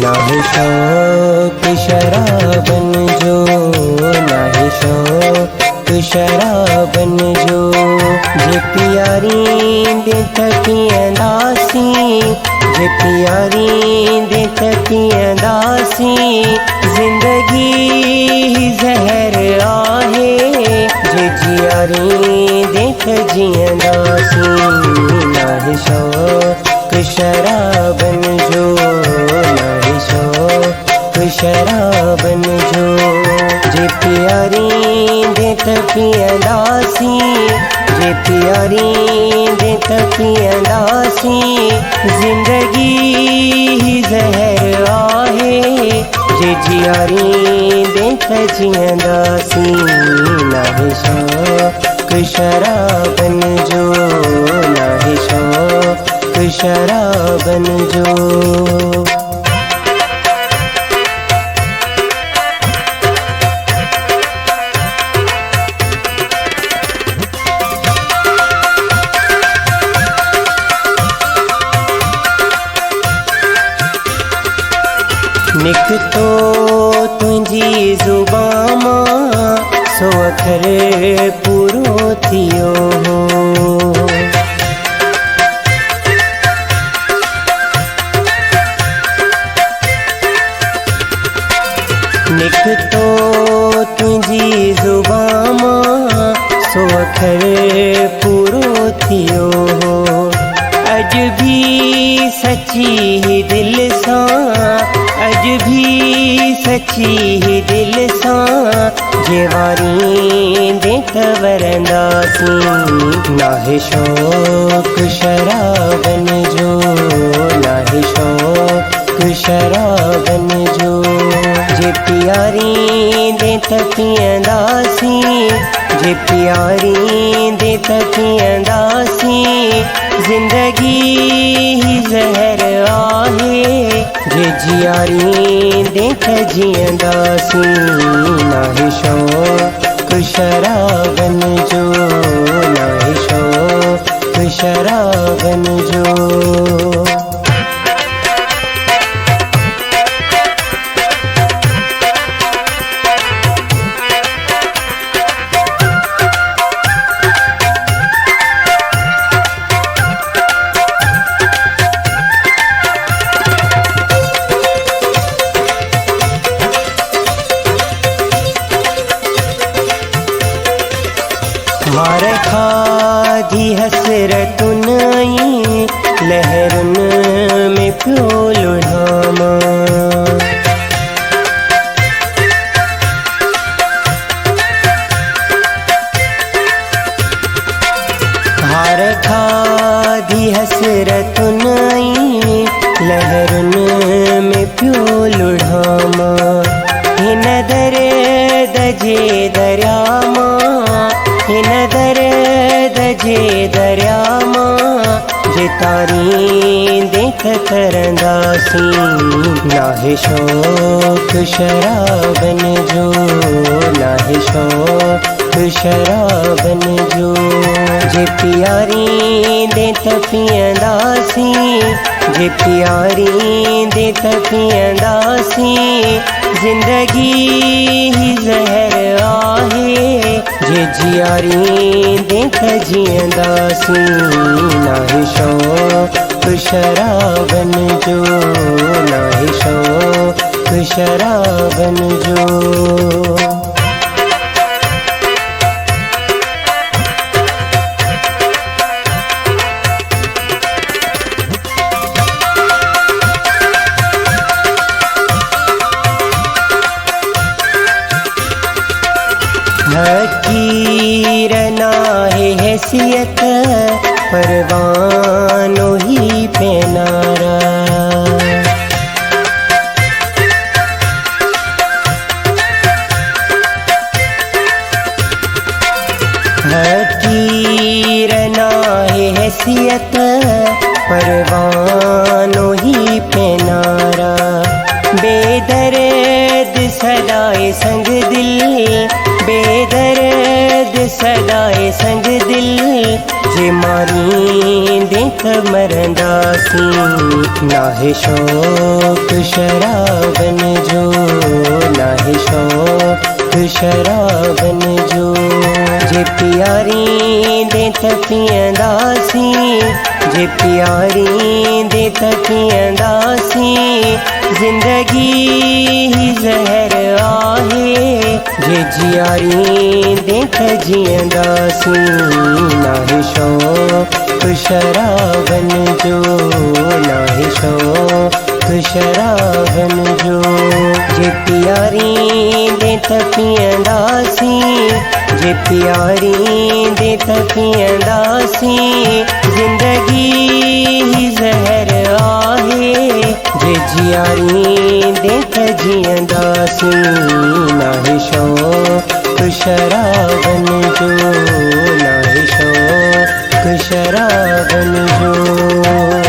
नाहि शौक शराबन जो, नाहि शौक शराबन जो। जे प्यारी दे थकियंदासी, जे प्यारी दे थकियंदासी। जिंदगी ज़हर आहे, जे जियारी दे थकियंदासी। नाहि शौक शराबन जो, नाहि शौक शराबन जो। जे प्यारी दे थकियंदासी, जे प्यारी दे थकियंदासी। जिंदगी ज़हर आहे, जे जियारी दे थकियंदासी। नाहि शौक शराबन जो, नाहि शौक शराबन जो। निकतो तुझी ज़ुबान मां सो अखर पूरो थियो हो। निकतो तुझी ज़ुबान मां सो अखर पूरो थियो हो। अज भी सच्ची दिल सां, अज भी सच्ची दिल सां। जेवारी दे खबरंदासी। नाहि शौक शराबन जो, नाहि शौक शराबन जो। जे प्यारी दे थकियंदासी, जे प्यारी दे थकियंदासी। जिंदगी ज़हर आहे, जे जियारी दे थकियंदासी। नाहि शौक शराबन जो, नाहि शौक शराबन जो। मार खाधी हसरतुन आई, लहरुन में पियो लुढ़ामा। हार खाधी हसरतुन आई, लहरुन में पियो लुढ़ामा। हिन दर्द जे दरिया मां, हिन दर्द जे दरिया मां। जे तारी देख करंदासी। नाहि शौक शराबन जो, नाहि शौक शराबन जो। जे प्यारी दे थकियंदासी, जे प्यारी दे थकियंदासी। जिंदगी ज़हर आहे, जे जियारी दे थकियंदासी। नाहि शौक शराबन जो, नाहि शौक शराबन जो। हकीर नाहे हैसियत, परवानो ही पे नारा। हकीर नाहे हैसियत, परवानो ही पे नारा। बेदर्द सदाए संग दिल, बेदर्द सदाए संग दिल। जे मारी देख मरंदासी नाहे शौक शराबन जो नाहे शौक शराबन जो जे प्यारी देख पियंदासी जे प्यारी देख पियंदासी जिंदगी ही जहर आहे जे जियारी देख जियंदासी नाहे शौक शराबन जो नाहे शौक शराबन जो जे प्यारी देख पियंदासी जे प्यारी देख पियंदासी जिंदगी ही जहर आहे जे जियारी देख जियंदासी नाहे शौक शराबन जो नाहे शौक शराबन जो।